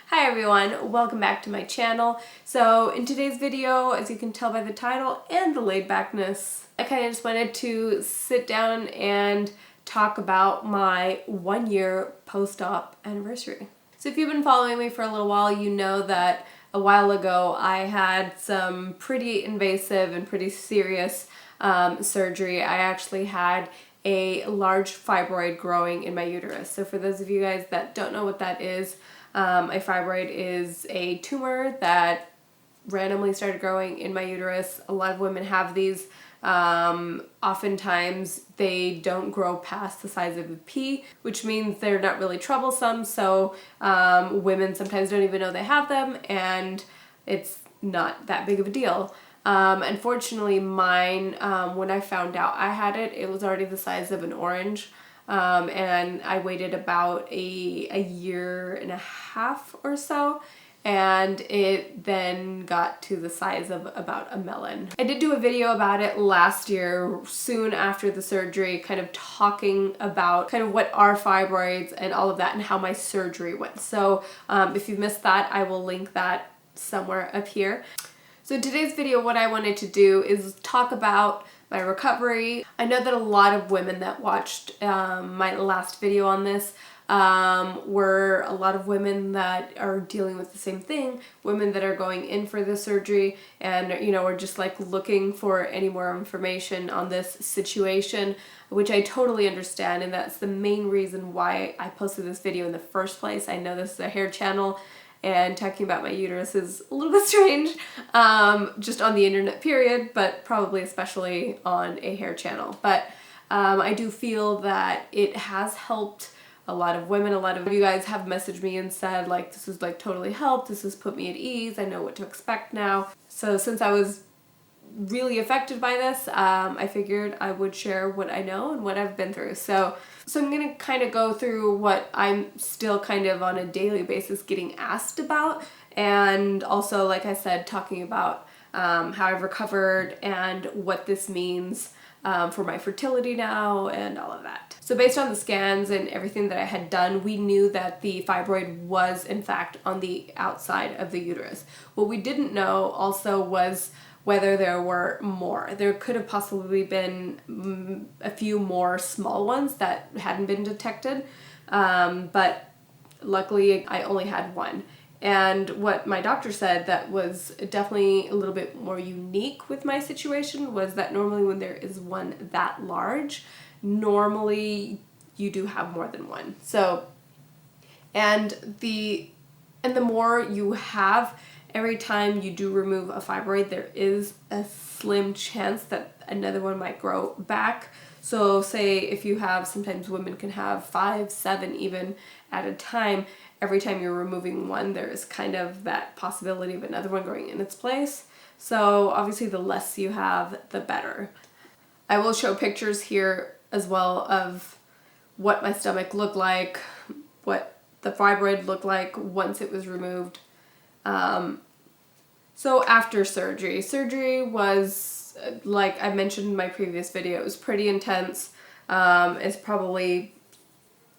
Hi everyone, welcome back to my channel. So in today's video, as you can tell by the title and the laid backness, I kind of just wanted to sit down and talk about my 1-year post-op anniversary. So if you've been following me for a little while, you know that a while ago I had some pretty invasive and pretty serious surgery. I actually had a large fibroid growing in my uterus. So for those of you guys that don't know what that is, a fibroid is a tumor that randomly started growing in my uterus. A lot of women have these. Oftentimes they don't grow past the size of a pea, which means they're not really troublesome. So women sometimes don't even know they have them, and it's not that big of a deal. Unfortunately, mine, when I found out I had it, it was already the size of an orange. And I waited about a year and a half or so, and it then got to the size of about a melon. I did do a video about it last year, soon after the surgery, kind of talking about kind of what are fibroids and all of that and how my surgery went. So if you missed that, I will link that somewhere up here. So in today's video, what I wanted to do is talk about my recovery. I know that a lot of women that watched my last video on this were a lot of women that are dealing with the same thing, women that are going in for the surgery and, you know, are just like looking for any more information on this situation, which I totally understand, and that's the main reason why I posted this video in the first place. I know this is a hair channel, and talking about my uterus is a little bit strange, just on the internet period, but probably especially on a hair channel. But I do feel that it has helped a lot of women. A lot of you guys have messaged me and said, like, this has like totally helped, this has put me at ease, I know what to expect now. So since I was really affected by this, I figured I would share what I know and what I've been through. So I'm gonna kind of go through what I'm still kind of on a daily basis getting asked about, and also, like I said, talking about how I've recovered and what this means for my fertility now and all of that. So based on the scans and everything that I had done, we knew that the fibroid was in fact on the outside of the uterus. What we didn't know also was whether there were more. There could have possibly been a few more small ones that hadn't been detected, but luckily I only had one. And what my doctor said that was definitely a little bit more unique with my situation was that normally when there is one that large, normally you do have more than one. So, and the more you have, every time you do remove a fibroid, there is a slim chance that another one might grow back. So say if you have, sometimes women can have 5, 7 even at a time, every time you're removing one, there is kind of that possibility of another one growing in its place. So obviously the less you have, the better. I will show pictures here as well of what my stomach looked like, what the fibroid looked like once it was removed. So after surgery was, like I mentioned in my previous video, it was pretty intense. It's probably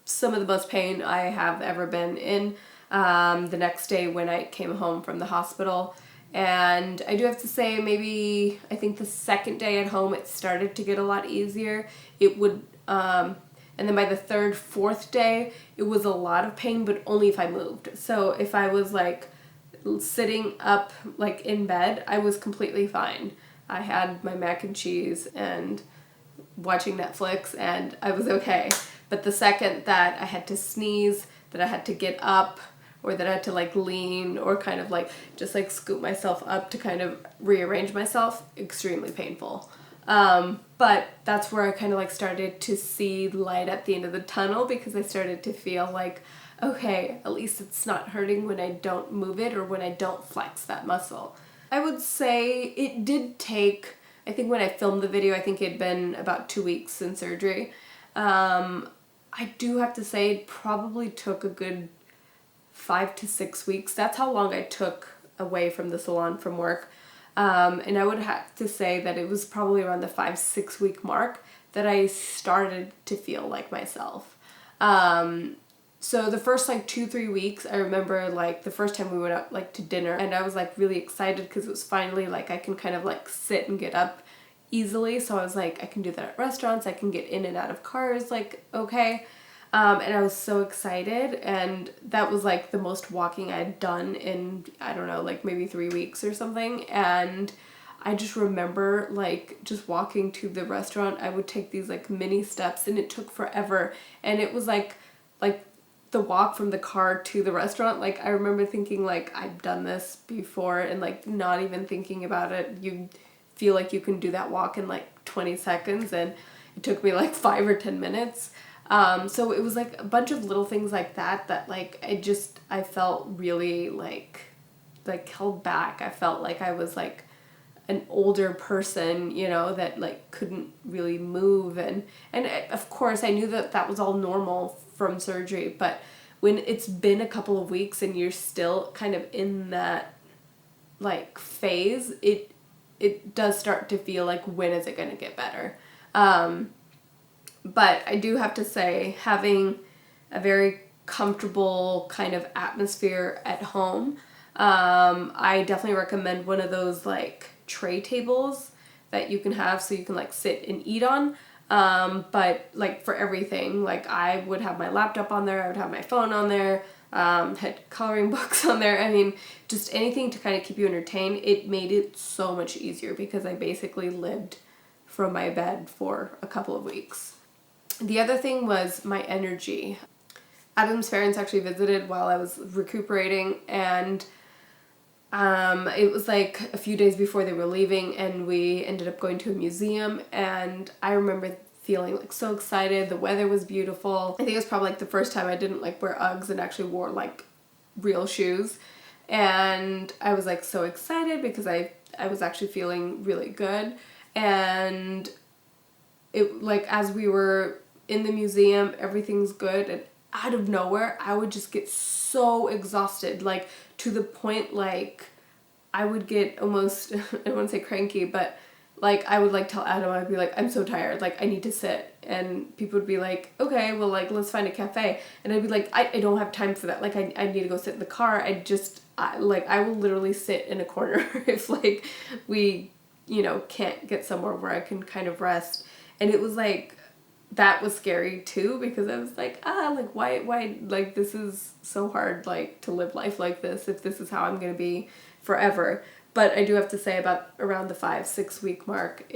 some of the most pain I have ever been in. The next day when I came home from the hospital, and I do have to say, maybe I think the second day at home it started to get a lot easier. It would, and then by the third, fourth day, it was a lot of pain, but only if I moved. So if I was like sitting up like in bed, I was completely fine. I had my mac and cheese and watching Netflix and I was okay. But the second that I had to sneeze, that I had to get up, or that I had to like lean or kind of like just like scoop myself up to kind of rearrange myself, extremely painful. But that's where I kind of like started to see light at the end of the tunnel, because I started to feel like, okay, at least it's not hurting when I don't move it or when I don't flex that muscle. I would say it did take, I think when I filmed the video, I think it had been about 2 weeks since surgery. I do have to say it probably took a good 5 to 6 weeks. That's how long I took away from the salon from work. And I would have to say that it was probably around the 5-6 week mark that I started to feel like myself. So the first like 2-3 weeks, I remember like the first time we went out like to dinner, and I was like really excited because it was finally like I can kind of like sit and get up easily. So I was like, I can do that at restaurants, I can get in and out of cars, like, okay. And I was so excited, and that was like the most walking I had done in, I don't know, like maybe 3 weeks or something. And I just remember like just walking to the restaurant, I would take these like mini steps, and it took forever. And it was like the walk from the car to the restaurant, like I remember thinking like I've done this before, and like not even thinking about it. You feel like you can do that walk in like 20 seconds, and it took me like 5 or 10 minutes. So it was like a bunch of little things like that like I felt really like held back. I felt like I was like an older person, you know, that like couldn't really move, and of course I knew that that was all normal from surgery, but when it's been a couple of weeks and you're still kind of in that like phase, it does start to feel like, when is it going to get better? But I do have to say, having a very comfortable kind of atmosphere at home, I definitely recommend one of those like tray tables that you can have so you can like sit and eat on. But like for everything, like I would have my laptop on there, I would have my phone on there, had coloring books on there. I mean, just anything to kind of keep you entertained. It made it so much easier because I basically lived from my bed for a couple of weeks. The other thing was my energy. Adam's parents actually visited while I was recuperating, and it was like a few days before they were leaving, and we ended up going to a museum, and I remember feeling like so excited. The weather was beautiful. I think it was probably like the first time I didn't like wear Uggs and actually wore like real shoes, and I was like so excited because I was actually feeling really good. And it like, as we were in the museum, everything's good, and out of nowhere I would just get so exhausted, like to the point like I would get almost I don't want to say cranky, but like I would like tell Adam, I'd be like, I'm so tired, like I need to sit, and people would be like, okay, well like let's find a cafe, and I'd be like, I don't have time for that, like I need to go sit in the car. I will literally sit in a corner if like we, you know, can't get somewhere where I can kind of rest. And it was like, that was scary too, because I was like, like why, like this is so hard, like to live life like this if this is how I'm gonna be forever. But I do have to say, about around the 5-6 week mark,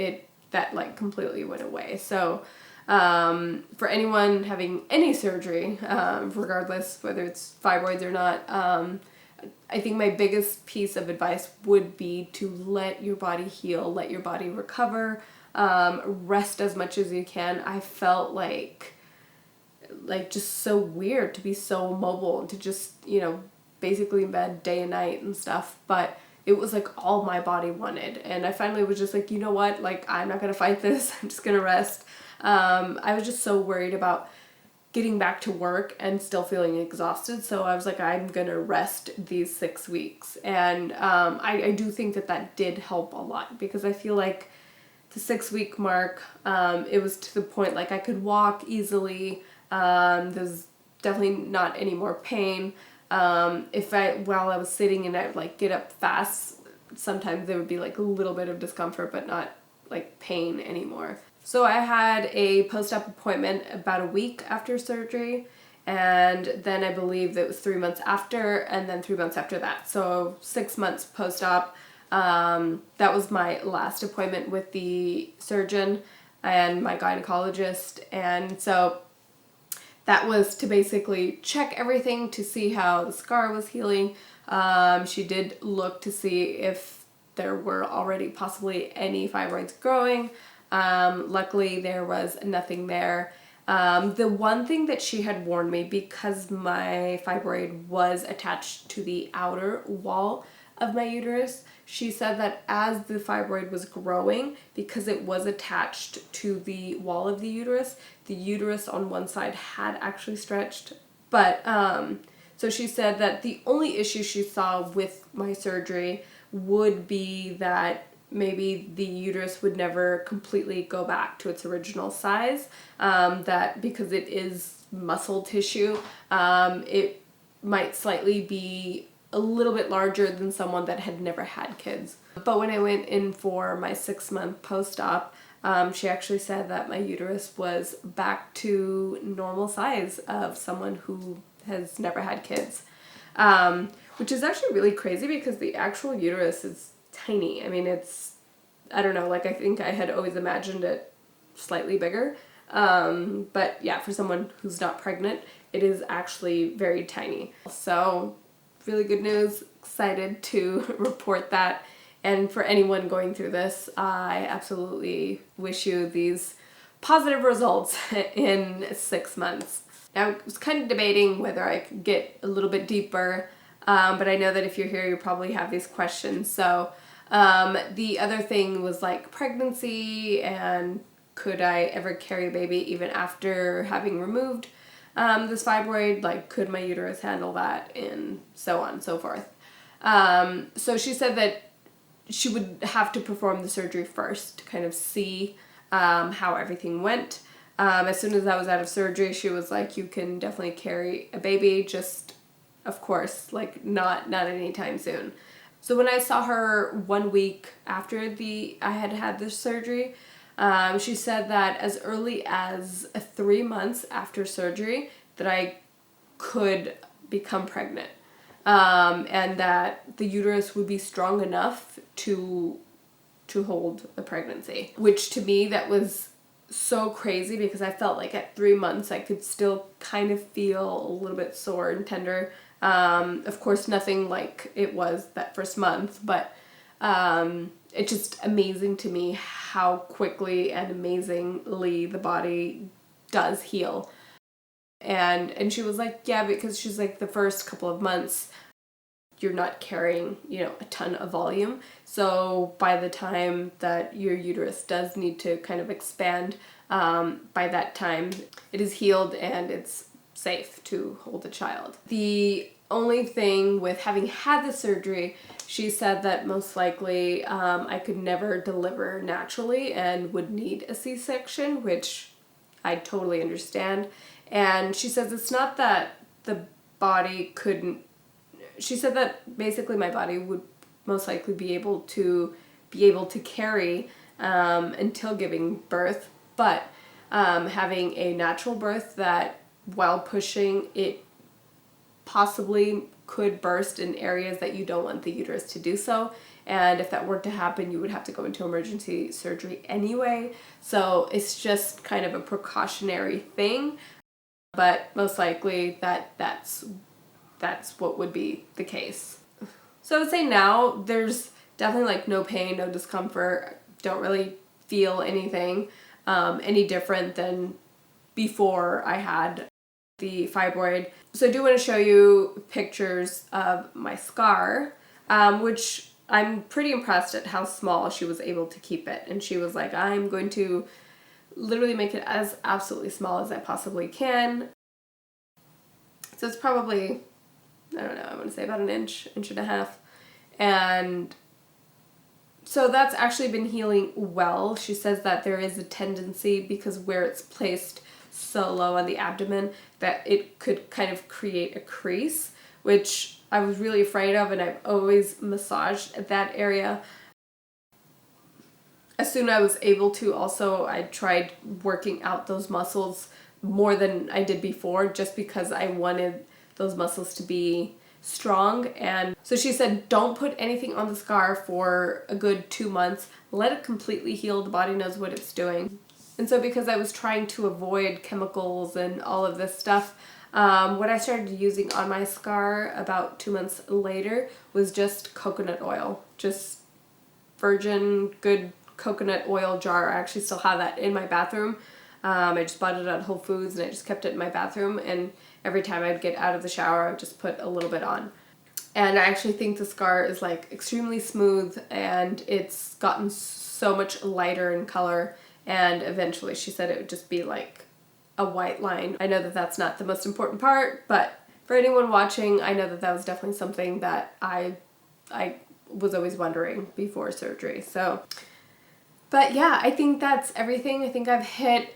that like completely went away. So for anyone having any surgery, regardless whether it's fibroids or not, I think my biggest piece of advice would be to let your body heal, let your body recover. Rest as much as you can. I felt like just so weird to be so mobile and to just, you know, basically in bed day and night and stuff, but it was like all my body wanted. And I finally was just like, you know what, like I'm not gonna fight this, I'm just gonna rest. I was just so worried about getting back to work and still feeling exhausted, so I was like, I'm gonna rest these 6 weeks. And I do think that did help a lot, because I feel like the 6 week mark, it was to the point like I could walk easily. There's definitely not any more pain. While I was sitting and I would like get up fast, sometimes there would be like a little bit of discomfort, but not like pain anymore. So I had a post-op appointment about a week after surgery, and then I believe that it was 3 months after, and then 3 months after that. So 6 months post-op. That was my last appointment with the surgeon and my gynecologist, and so that was to basically check everything to see how the scar was healing. She did look to see if there were already possibly any fibroids growing. Luckily there was nothing there. The one thing that she had warned me, because my fibroid was attached to the outer wall of my uterus, she said that as the fibroid was growing, because it was attached to the wall of the uterus on one side had actually stretched. But so she said that the only issue she saw with my surgery would be that maybe the uterus would never completely go back to its original size, that because it is muscle tissue. It might slightly be a little bit larger than someone that had never had kids. But when I went in for my 6-month post-op, she actually said that my uterus was back to normal size of someone who has never had kids. Which is actually really crazy because the actual uterus is tiny. I mean, I don't know, like I think I had always imagined it slightly bigger. But yeah, for someone who's not pregnant, it is actually very tiny. So really good news, excited to report that. And for anyone going through this, I absolutely wish you these positive results in 6 months. Now, I was kind of debating whether I could get a little bit deeper, but I know that if you're here, you probably have these questions. So the other thing was like pregnancy and could I ever carry a baby even after having removed this fibroid? Like, could my uterus handle that, and so on and so forth. So she said that she would have to perform the surgery first to kind of see how everything went. As soon as I was out of surgery, she was like, you can definitely carry a baby, just, of course, like not anytime soon. So when I saw her 1 week after I had had this surgery, she said that as early as 3 months after surgery that I could become pregnant, and that the uterus would be strong enough to hold a pregnancy, which to me that was so crazy because I felt like at 3 months I could still kind of feel a little bit sore and tender. Of course, nothing like it was that first month, but it's just amazing to me how quickly and amazingly the body does heal. And she was like, yeah, because she's like the first couple of months you're not carrying, a ton of volume. So by the time that your uterus does need to kind of expand, by that time it is healed and it's safe to hold a child. The only thing with having had the surgery, she said that most likely I could never deliver naturally and would need a C-section, which I totally understand. And she says it's not that the body couldn't, she said that basically my body would most likely be able to carry until giving birth, but having a natural birth that while pushing it possibly could burst in areas that you don't want the uterus to do so. And if that were to happen, you would have to go into emergency surgery anyway. So it's just kind of a precautionary thing, but most likely that's what would be the case. So I would say now there's definitely like no pain, no discomfort. Don't really feel anything any different than before I had the fibroid. So I do want to show you pictures of my scar, which I'm pretty impressed at how small she was able to keep it. And she was like, I'm going to literally make it as absolutely small as I possibly can. So it's probably, I don't know, I want to say about an inch and a half. And so that's actually been healing well. She says that there is a tendency, because where it's placed so low on the abdomen, that it could kind of create a crease, which I was really afraid of, and I've always massaged at that area. As soon as I was able to, also I tried working out those muscles more than I did before, just because I wanted those muscles to be strong. And so she said, don't put anything on the scar for a good 2 months. Let it completely heal. The body knows what it's doing. And so because I was trying to avoid chemicals and all of this stuff, what I started using on my scar about 2 months later was just coconut oil. Just virgin, good coconut oil jar. I actually still have that in my bathroom. I just bought it at Whole Foods and I just kept it in my bathroom, and every time I'd get out of the shower I would just put a little bit on. And I actually think the scar is like extremely smooth, and it's gotten so much lighter in color, and eventually she said it would just be like a white line. I know that that's not the most important part, but for anyone watching, I know that that was definitely something that I was always wondering before surgery. So, but yeah, I think that's everything. I think I've hit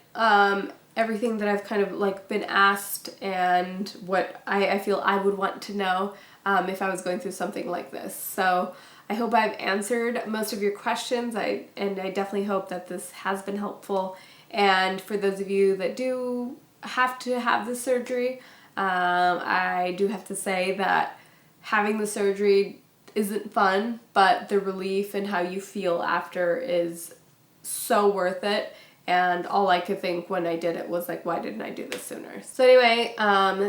everything that I've kind of like been asked and what I feel I would want to know if I was going through something like this. So I hope I've answered most of your questions, and I definitely hope that this has been helpful. And for those of you that do have to have the surgery, I do have to say that having the surgery isn't fun, but the relief and how you feel after is so worth it. And all I could think when I did it was like, why didn't I do this sooner? So anyway,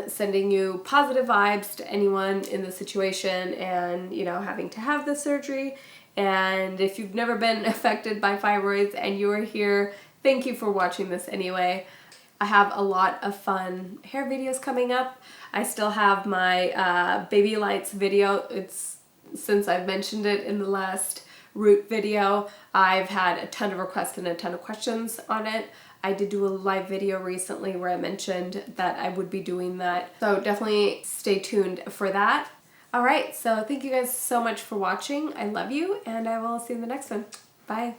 sending you positive vibes to anyone in the situation and, you know, having to have the surgery. And if you've never been affected by fibroids and you are here, thank you for watching this anyway. I have a lot of fun hair videos coming up. I still have my baby lights video. It's since I've mentioned it in the last root video, I've had a ton of requests and a ton of questions on it. I did do a live video recently where I mentioned that I would be doing that. So definitely stay tuned for that. Alright, so thank you guys so much for watching. I love you, and I will see you in the next one. Bye.